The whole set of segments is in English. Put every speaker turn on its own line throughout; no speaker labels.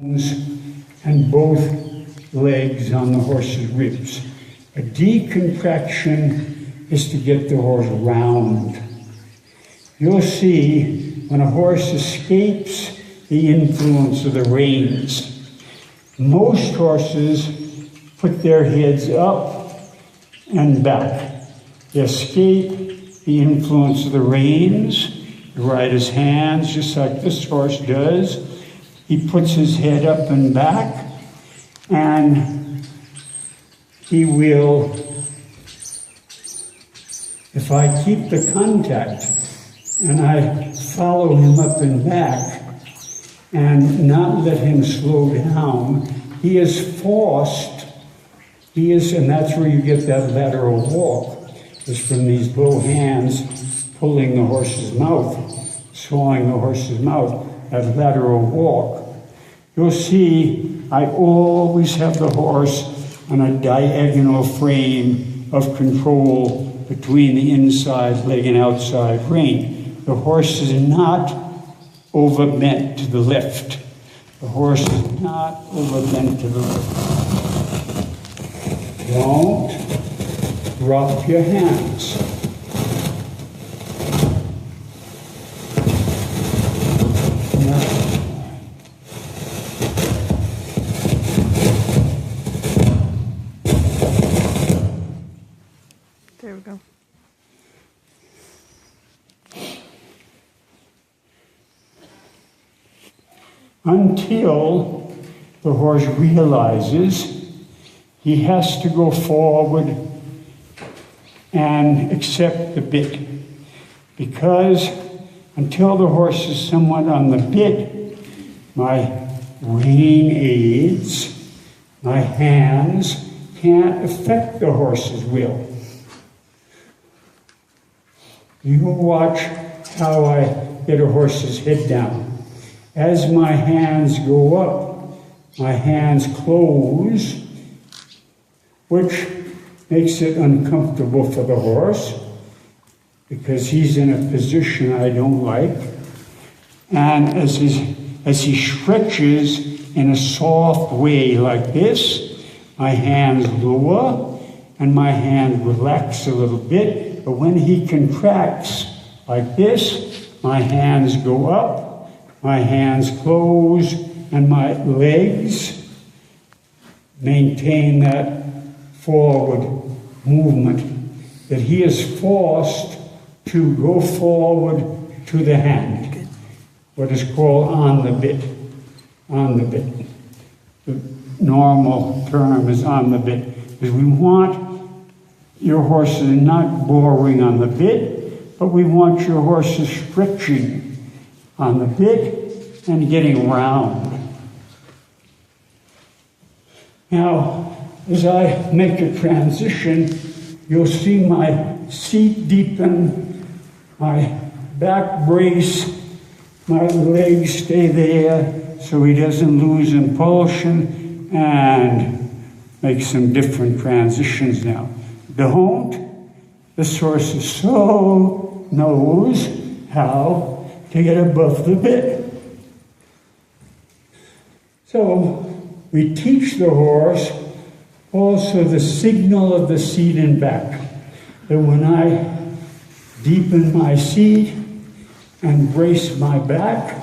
and both legs on the horse's ribs. A decontraction is to get the horse round. You'll see when a horse escapes the influence of the reins. Most horses put their heads up and back. They escape the influence of the reins. The rider's hands, just like this horse does. He puts his head up and back, and he will, if I keep the contact and I follow him up and back and not let him slow down, he is forced, and that's where you get that lateral walk, is from these low hands pulling the horse's mouth, sawing the horse's mouth, that lateral walk. You'll see I always have the horse on a diagonal frame of control between the inside leg and outside rein. The horse is not overbent to the left. The horse is not overbent to the left. Don't drop your hands.
There we go.
Until the horse realizes he has to go forward and accept the bit. Because until the horse is somewhat on the bit, my rein aids, my hands can't affect the horse's will. You watch how I get a horse's head down. As my hands go up, my hands close, which makes it uncomfortable for the horse because he's in a position I don't like. And as he stretches in a soft way like this, my hands lower and my hand relax a little bit. But when he contracts like this, my hands go up, my hands close, and my legs maintain that forward movement, that he is forced to go forward to the hand, what is called on the bit, on the bit. The normal term is on the bit, because we want your horses not boring on the bit, but we want your horses stretching on the bit and getting round. Now, as I make a transition, you'll see my seat deepen, my back brace, my legs stay there so he doesn't lose impulsion, and make some different transitions now. Don't. This horse is so knows how to get above the bit. So we teach the horse also the signal of the seat and back. That when I deepen my seat and brace my back,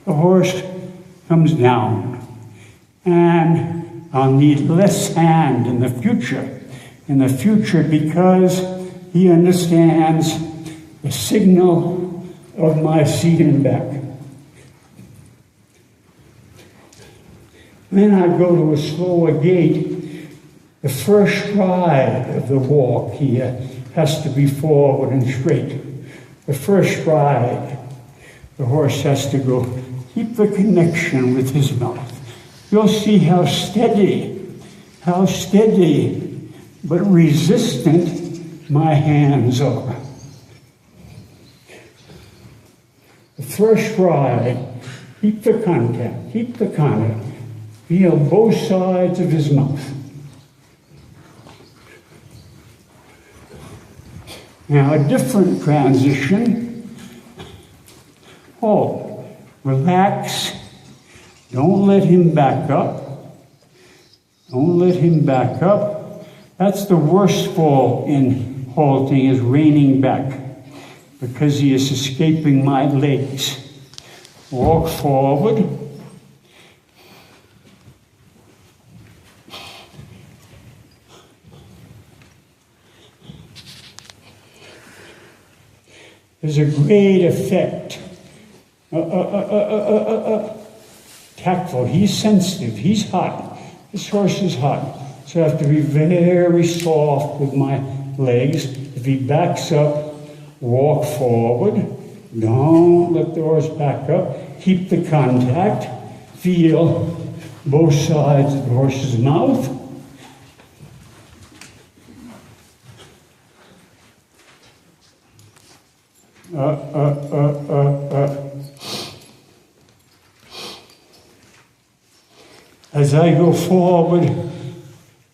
the horse comes down. And I'll need less hand in the future. In the future, because he understands the signal of my seat and back. Then I go to a slower gait. The first stride of the walk here has to be forward and straight. The first stride, the horse has to go, keep the connection with his mouth. You'll see how steady, but resistant my hands are. The first stride, keep the contact, feel both sides of his mouth. Now a different transition. Oh, Relax. Don't let him back up. Don't let him back up. That's the worst fall in halting, is reining back, because he is escaping my legs. Walk forward. There's a great effect. Tactful. He's sensitive. He's hot. This horse is hot. So I have to be very soft with my legs. If he backs up, walk forward. Don't let the horse back up. Keep the contact. Feel both sides of the horse's mouth. As I go forward,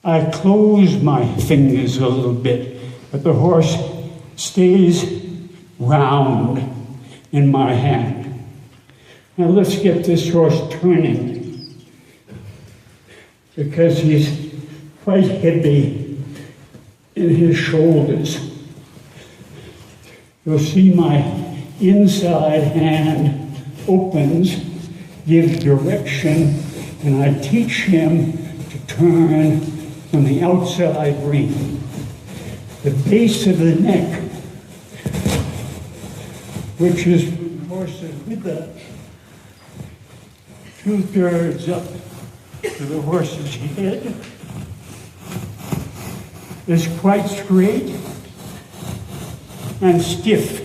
I close my fingers a little bit, but the horse stays round in my hand. Now let's get this horse turning, because he's quite heavy in his shoulders. You'll see my inside hand opens, gives direction, and I teach him to turn on the outside rein. The base of the neck, which is the horse's wither, 2/3 up to the horse's head, is quite straight and stiff.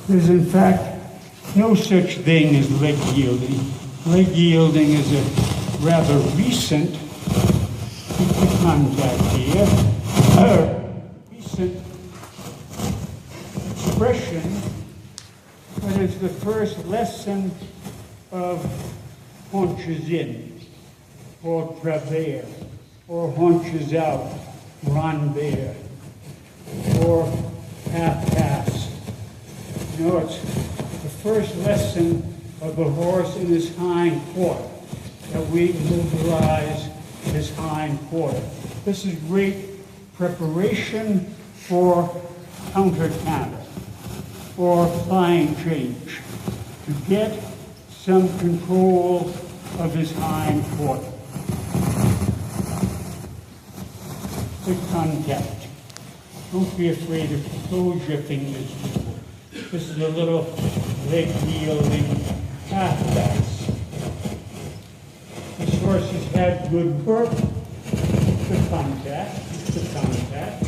There's in fact no such thing as leg yielding. Leg yielding is a rather recent, keep the contact here, recent expression, but it's the first lesson of haunches in, or travers, or haunches out, renvers, or half-pass. You know, it's the first lesson of the horse in his hind quarter, that we mobilize his hind quarter. This is great preparation for counter-canter or flying change, to get some control of his hind quarter. Good contact. Don't be afraid to close your fingers. This is a little leg yielding half-pass. This horse has had good work. The contact, the contact.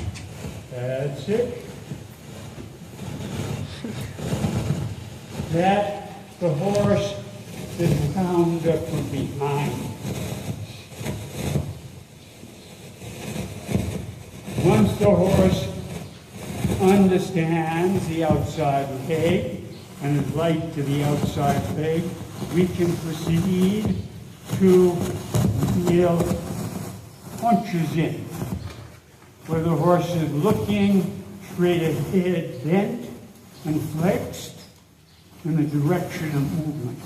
That's it. That the horse is wound up from behind. Once the horse understands the outside leg and is light to the outside leg, we can proceed to heel punches in, where the horse is looking straight ahead, bent and flexed in the direction of movement.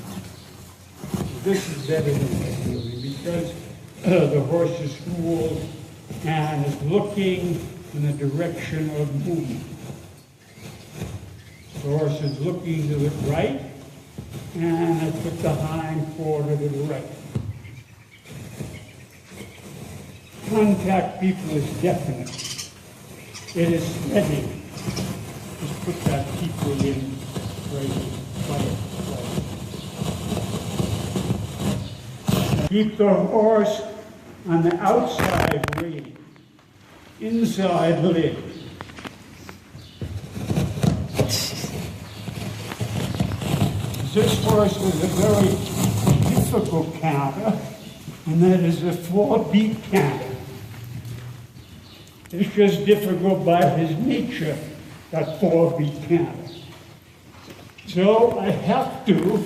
This is better than leg yielding, because the horse is schooled and is looking in the direction of movement. The horse is looking to the right, and I put the hind quarter to the right. Contact, people, is definite. It is steady. Just put that people in right. Keep the horse on the outside rein, inside leg. This horse was a very difficult canter, and that is a 4-beat canter. It's just difficult by his nature, that 4-beat canter. So I have to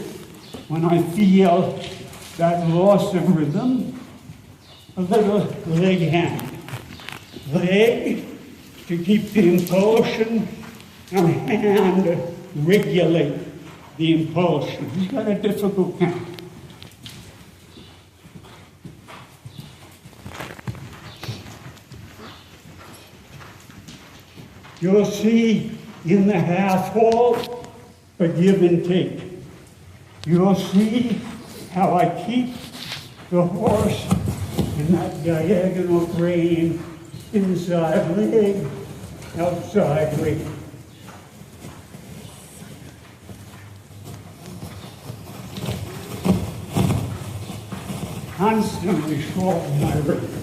when I feel that loss of rhythm, a little leg hand. Leg to keep the impulsion, and hand regulate the impulsion. He's got a difficult count. You'll see in the half halt a give and take. You'll see how I keep the horse in that diagonal grain, inside leg, outside leg. Constantly shorten my rhythm.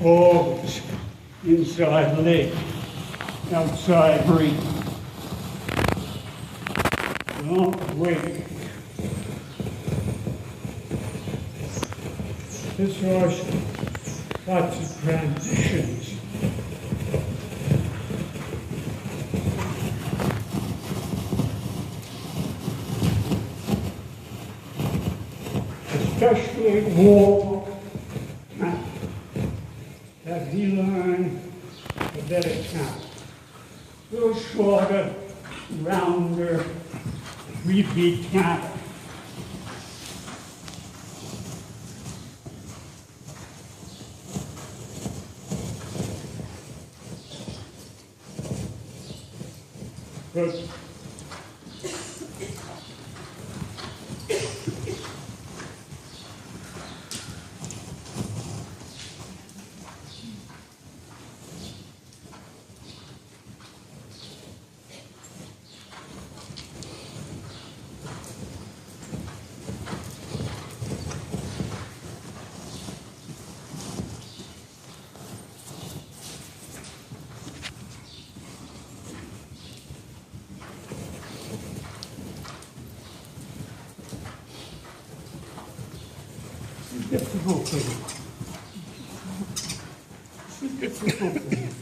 Always inside leg, outside ring. Don't wait. This horse, lots of transitions. Especially walk, that he learned a better count. A little shorter, rounder, repeat count. Good. Difficult thing. It's a difficult thing.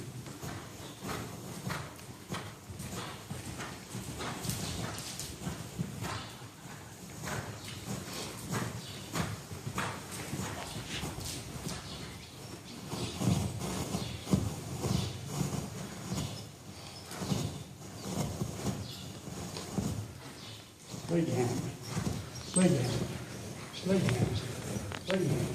Leg hand. Leg hand. Leg hand. Leg hand.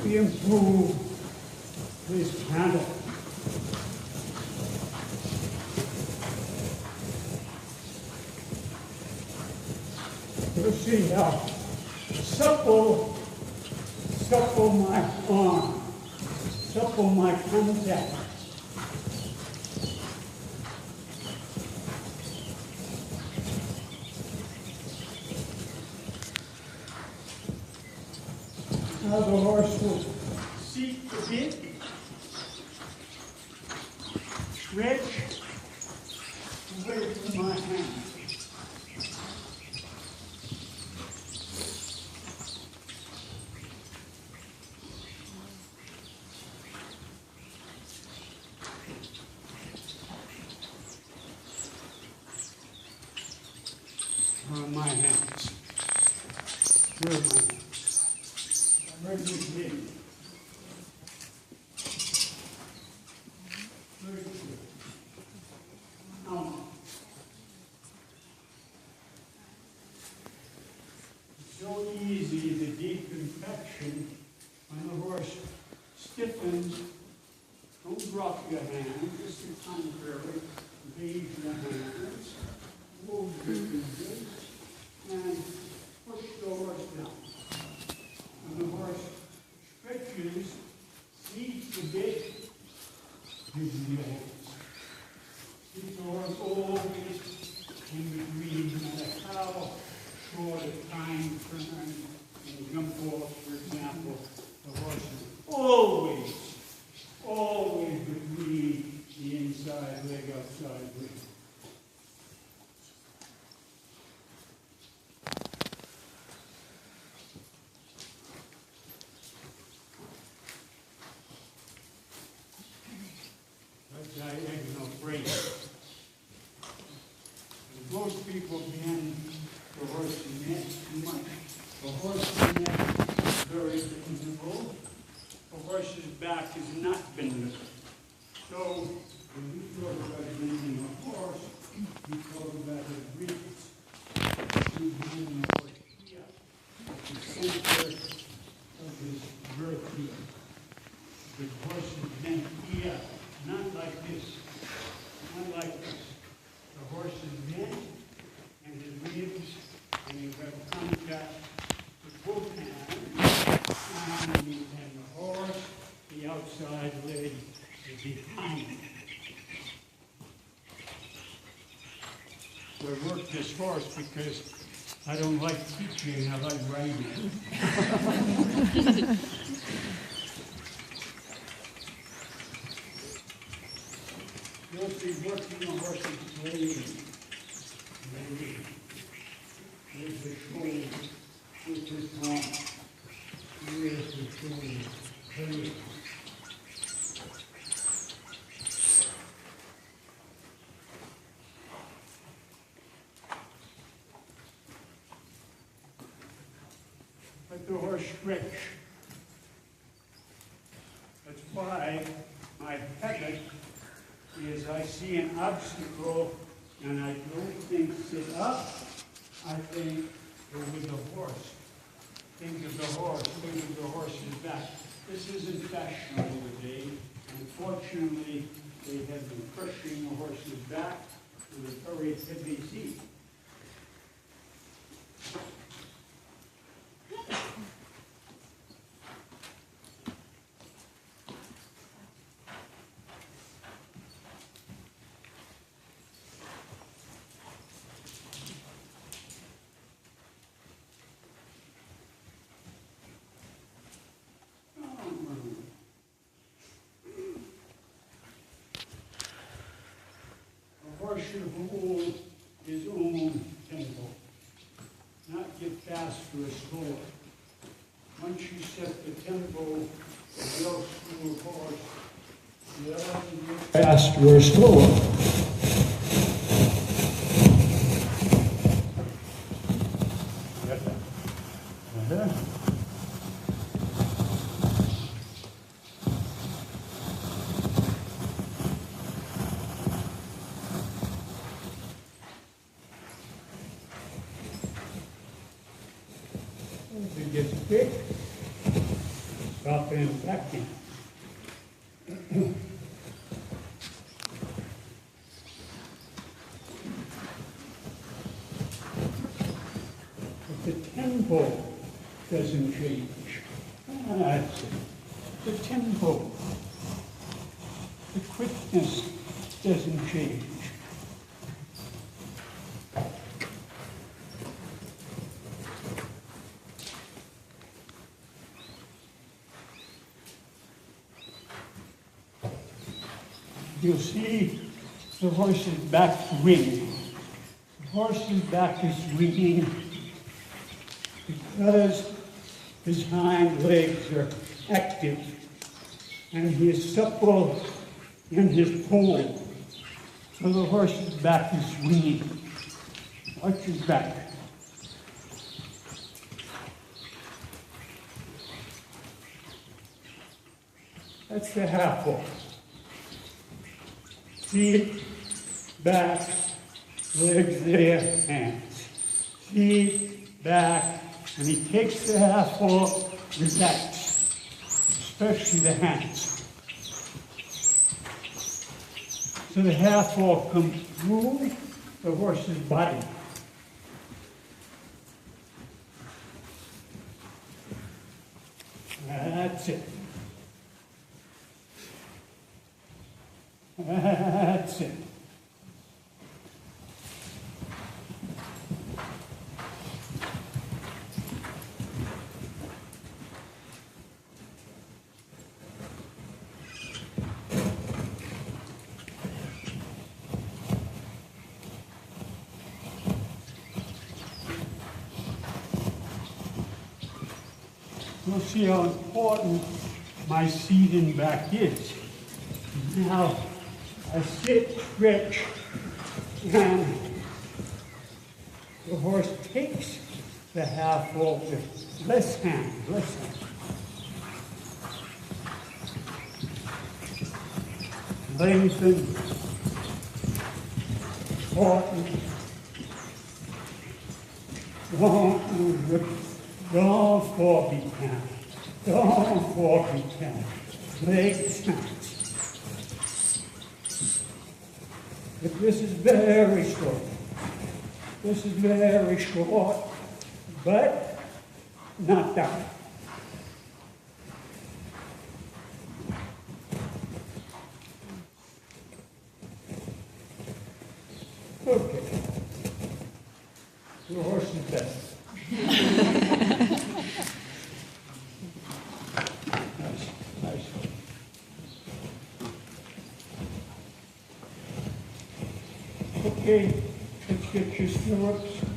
We improve this canter. You'll see how supple my arm, supple my contact. Now the horse will seat a bit, stretch away from my hand. Where are my hands? Where are my hands? Very good hit. Very good. Now, show your hands, just the contrary. Raise your hands, move your fingers, and push the horse down. And the horse stretches, seats a bit, gives you your hands. Keep the horse always in between, no matter how short a time turn and jump off, for example, the horse is always between the inside leg, outside leg. That's diagonal break. Most people bend the horse's neck too much. The horse's neck is very bendable. The horse's back is not bendable. So, when you talk about bending a horse, you talk about the ribs. You bend the horse here, at the center of his girth here. The horse is bent here, not like this, not like this. The horse is bent, and his ribs, and you have contact with both hands, and the horse, the outside leg is behind. So I work this horse because I don't like teaching, I like riding. You'll be working the horse's leg. Here's the shoulder, here's his arm, here's the shoulder, here's. Let the horse stretch. That's why my habit is I see an obstacle and I don't think sit up, I think go with the horse. Think of the horse, think of the horse's back. This isn't fashionable today. Unfortunately, they have been crushing the horse's back with a very heavy seat. Horse should hold his own tempo, not get faster or slower. Once you set the tempo of your school horse, you don't get faster or slower. If it gets big, stop and back in. But the tempo doesn't change. That's it. The tempo, the quickness doesn't change. You'll see the horse's back wing. The horse's back is winging because his hind legs are active and he is supple in his pole. So the horse's back is winging. Watch his back. That's the half walk. Feet, back, legs there, hands. Feet, back, and he takes the half walk, relax, especially the hands. so the half wall comes through the horse's body. That's it. That's it. You'll see how important my seating back is. Now, I sit, stretch, and the horse takes the half wall with less hand, lengthen, shorten, don't fall behind. Don't fall behind. Legs tight. But this is very short. This is very short, but not down. Okay. The horse is better. Nice. Okay, let's get your stirrups.